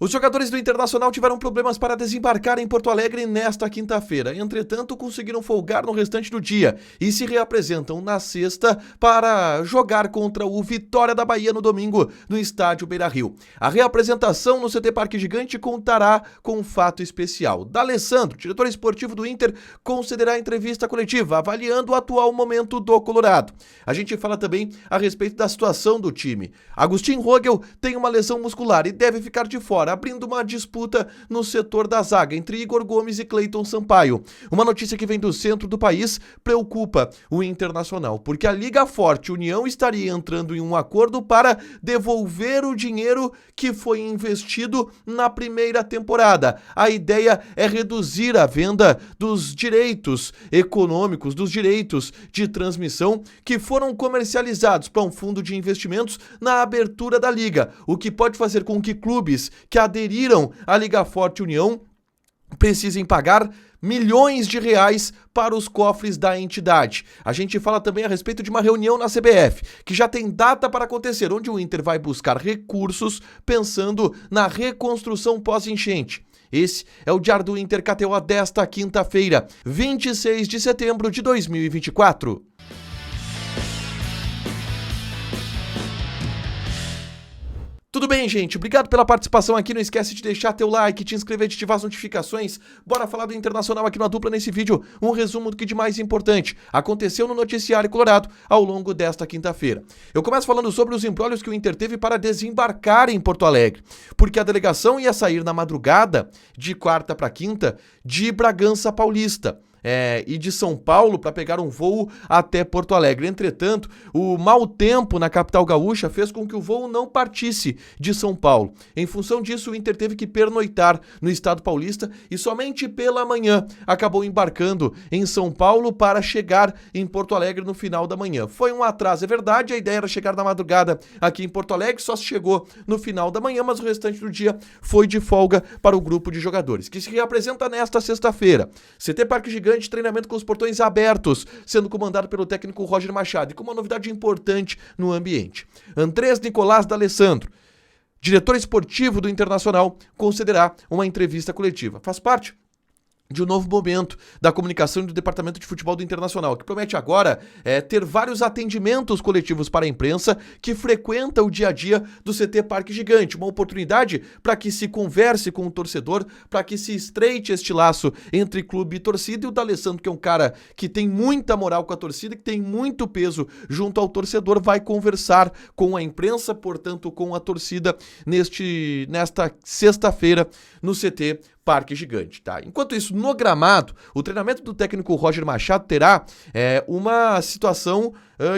Os jogadores do Internacional tiveram problemas para desembarcar em Porto Alegre nesta quinta-feira. Entretanto, conseguiram folgar no restante do dia e se reapresentam na sexta para jogar contra o Vitória da Bahia no domingo no estádio Beira-Rio. A reapresentação no CT Parque Gigante contará com um fato especial. D'Alessandro, diretor esportivo do Inter, concederá entrevista coletiva avaliando o atual momento do Colorado. A gente fala também a respeito da situação do time. Agustin Rogel tem uma lesão muscular e deve ficar de fora, abrindo uma disputa no setor da zaga entre Igor Gomes e Cleiton Sampaio. Uma notícia que vem do centro do país preocupa o Internacional, porque a Liga Forte União estaria entrando em um acordo para devolver o dinheiro que foi investido na primeira temporada. A ideia é reduzir a venda dos direitos econômicos, dos direitos de transmissão que foram comercializados para um fundo de investimentos na abertura da Liga, o que pode fazer com que clubes que aderiram à Liga Forte União precisem pagar milhões de reais para os cofres da entidade. A gente fala também a respeito de uma reunião na CBF, que já tem data para acontecer, onde o Inter vai buscar recursos pensando na reconstrução pós-enchente. Esse é o Diário do Inter KTO desta quinta-feira, 26 de setembro de 2024. Tudo bem, gente? Obrigado pela participação aqui. Não esquece de deixar teu like, te inscrever, de ativar as notificações. Bora falar do Internacional aqui na dupla nesse vídeo. Um resumo do que de mais importante aconteceu no noticiário colorado ao longo desta quinta-feira. Eu começo falando sobre os embrólios que o Inter teve para desembarcar em Porto Alegre, porque a delegação ia sair na madrugada de quarta para quinta de Bragança Paulista. E de São Paulo para pegar um voo até Porto Alegre. Entretanto, o mau tempo na capital gaúcha fez com que o voo não partisse de São Paulo. Em função disso, o Inter teve que pernoitar no estado paulista e somente pela manhã acabou embarcando em São Paulo para chegar em Porto Alegre no final da manhã. Foi um atraso, é verdade, a ideia era chegar na madrugada aqui em Porto Alegre, só se chegou no final da manhã, mas o restante do dia foi de folga para o grupo de jogadores, que se reapresenta nesta sexta-feira. CT Parque Gigante, treinamento com os portões abertos, sendo comandado pelo técnico Roger Machado, e com uma novidade importante no ambiente. Andrés Nicolás D'Alessandro, diretor esportivo do Internacional, concederá uma entrevista coletiva. Faz parte de um novo momento da comunicação do Departamento de Futebol do Internacional, que promete agora ter vários atendimentos coletivos para a imprensa que frequenta o dia a dia do CT Parque Gigante, uma oportunidade para que se converse com o torcedor, para que se estreite este laço entre clube e torcida, e o D'Alessandro, que é um cara que tem muita moral com a torcida, que tem muito peso junto ao torcedor, vai conversar com a imprensa, portanto com a torcida nesta sexta-feira no CT Parque Gigante, tá? Enquanto isso, no gramado, o treinamento do técnico Roger Machado terá uma situação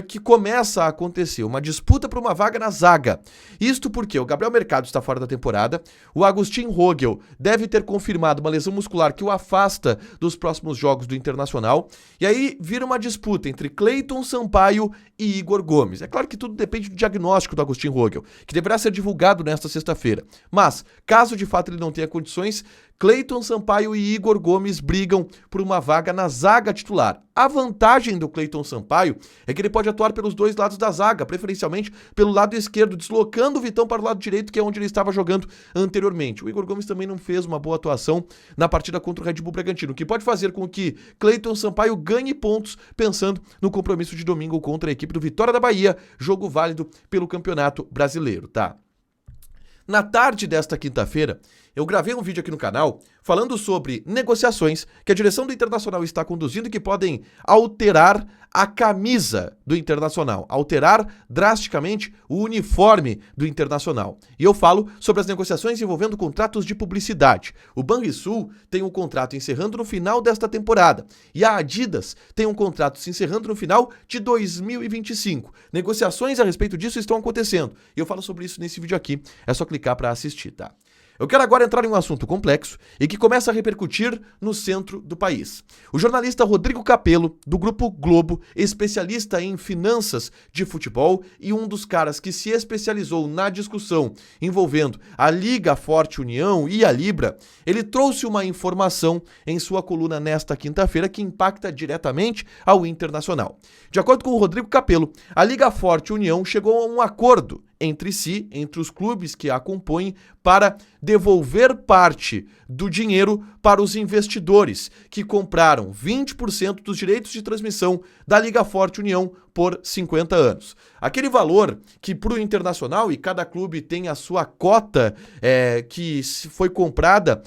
que começa a acontecer, uma disputa por uma vaga na zaga. Isto porque o Gabriel Mercado está fora da temporada, o Agustin Rogel deve ter confirmado uma lesão muscular que o afasta dos próximos jogos do Internacional, e aí vira uma disputa entre Cleiton Sampaio e Igor Gomes. É claro que tudo depende do diagnóstico do Agustin Rogel, que deverá ser divulgado nesta sexta-feira. Mas, caso de fato ele não tenha condições, Cleiton Sampaio e Igor Gomes brigam por uma vaga na zaga titular. A vantagem do Cleiton Sampaio é que ele pode atuar pelos dois lados da zaga, preferencialmente pelo lado esquerdo, deslocando o Vitão para o lado direito, que é onde ele estava jogando anteriormente. O Igor Gomes também não fez uma boa atuação na partida contra o Red Bull Bragantino, o que pode fazer com que Cleiton Sampaio ganhe pontos pensando no compromisso de domingo contra a equipe do Vitória da Bahia, jogo válido pelo Campeonato Brasileiro, tá? Na tarde desta quinta-feira, eu gravei um vídeo aqui no canal falando sobre negociações que a direção do Internacional está conduzindo e que podem alterar a camisa do Internacional, alterar drasticamente o uniforme do Internacional. E eu falo sobre as negociações envolvendo contratos de publicidade. O Banrisul tem um contrato encerrando no final desta temporada e a Adidas tem um contrato se encerrando no final de 2025. Negociações a respeito disso estão acontecendo e eu falo sobre isso nesse vídeo aqui. É só clicar para assistir, tá? Eu quero agora entrar em um assunto complexo e que começa a repercutir no centro do país. O jornalista Rodrigo Capello, do Grupo Globo, especialista em finanças de futebol e um dos caras que se especializou na discussão envolvendo a Liga Forte União e a Libra, ele trouxe uma informação em sua coluna nesta quinta-feira que impacta diretamente ao Internacional. De acordo com o Rodrigo Capello, a Liga Forte União chegou a um acordo entre si, entre os clubes que a compõem, para devolver parte do dinheiro para os investidores que compraram 20% dos direitos de transmissão da Liga Forte União por 50 anos. Aquele valor que para o Internacional, e cada clube tem a sua cota que foi comprada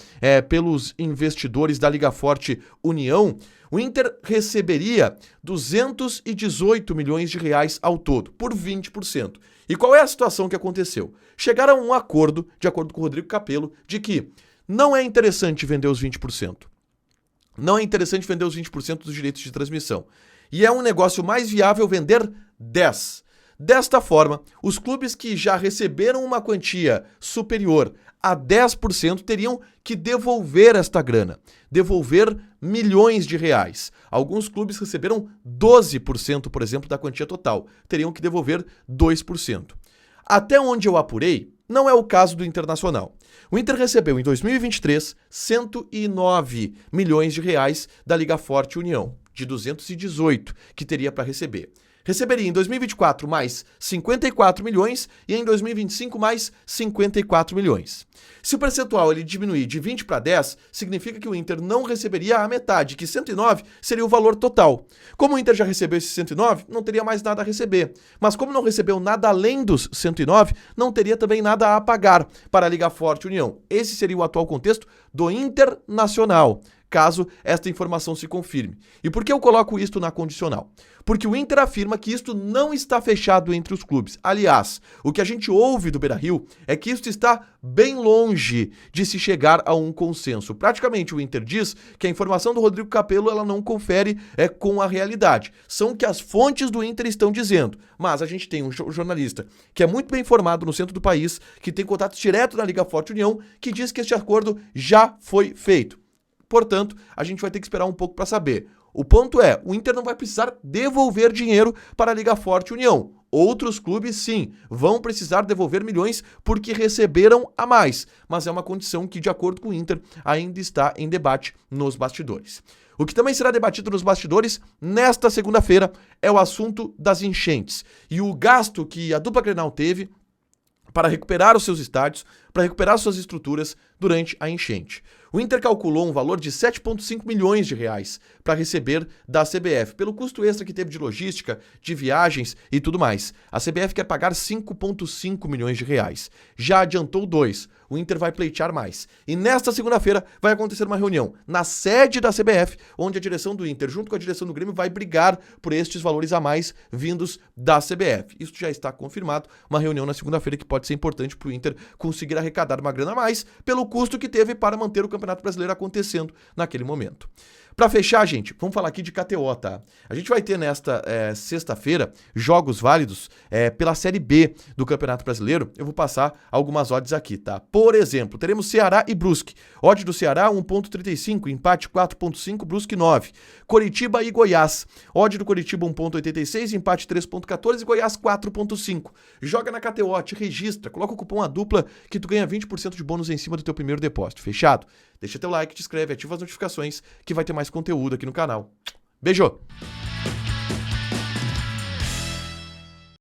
pelos investidores da Liga Forte União, o Inter receberia 218 milhões de reais ao todo, por 20%. E qual é a situação que aconteceu? Chegaram a um acordo, de acordo com o Rodrigo Capello, de que não é interessante vender os 20%. Não é interessante vender os 20% dos direitos de transmissão. E é um negócio mais viável vender 10%. Desta forma, os clubes que já receberam uma quantia superior a 10% teriam que devolver esta grana, devolver milhões de reais. Alguns clubes receberam 12%, por exemplo, da quantia total, teriam que devolver 2%. Até onde eu apurei, não é o caso do Internacional. O Inter recebeu em 2023 109 milhões de reais da Liga Forte União, de 218 que teria para receber. Receberia em 2024 mais 54 milhões e em 2025 mais 54 milhões. Se o percentual ele diminuir de 20 para 10, significa que o Inter não receberia a metade, que 109 seria o valor total. Como o Inter já recebeu esses 109, não teria mais nada a receber. Mas como não recebeu nada além dos 109, não teria também nada a pagar para a Liga Forte União. Esse seria o atual contexto do Internacional, caso esta informação se confirme. E por que eu coloco isto na condicional? Porque o Inter afirma que isto não está fechado entre os clubes. Aliás, o que a gente ouve do Beira-Rio é que isto está bem longe de se chegar a um consenso. Praticamente o Inter diz que a informação do Rodrigo Capello ela não confere com a realidade. São o que as fontes do Inter estão dizendo. Mas a gente tem um jornalista que é muito bem informado no centro do país, que tem contato direto na Liga Forte União, que diz que este acordo já foi feito. Portanto, a gente vai ter que esperar um pouco para saber. O ponto é, o Inter não vai precisar devolver dinheiro para a Liga Forte União. Outros clubes, sim, vão precisar devolver milhões porque receberam a mais. Mas é uma condição que, de acordo com o Inter, ainda está em debate nos bastidores. O que também será debatido nos bastidores nesta segunda-feira é o assunto das enchentes. E o gasto que a dupla Grenal teve para recuperar os seus estádios, para recuperar suas estruturas durante a enchente. O Inter calculou um valor de 7,5 milhões de reais para receber da CBF, pelo custo extra que teve de logística, de viagens e tudo mais. A CBF quer pagar 5,5 milhões de reais. Já adiantou 2. O Inter vai pleitear mais. E nesta segunda-feira vai acontecer uma reunião na sede da CBF, onde a direção do Inter, junto com a direção do Grêmio, vai brigar por estes valores a mais vindos da CBF. Isso já está confirmado. Uma reunião na segunda-feira que pode ser importante para o Inter conseguir arrecadar uma grana a mais pelo custo que teve para manter o Campeonato Brasileiro acontecendo naquele momento. Para fechar, gente, vamos falar aqui de KTO, tá? A gente vai ter nesta sexta-feira jogos válidos pela Série B do Campeonato Brasileiro. Eu vou passar algumas odds aqui, tá? Por exemplo, teremos Ceará e Brusque. Odd do Ceará 1,35, empate 4,5, Brusque 9. Coritiba e Goiás. Odd do Coritiba 1,86, empate 3,14 e Goiás 4,5. Joga na KTO, te registra, coloca o cupom ADUPLA que tu ganha 20% de bônus em cima do teu primeiro depósito. Fechado? Deixa teu like, te inscreve, ativa as notificações que vai ter mais conteúdo aqui no canal. Beijo!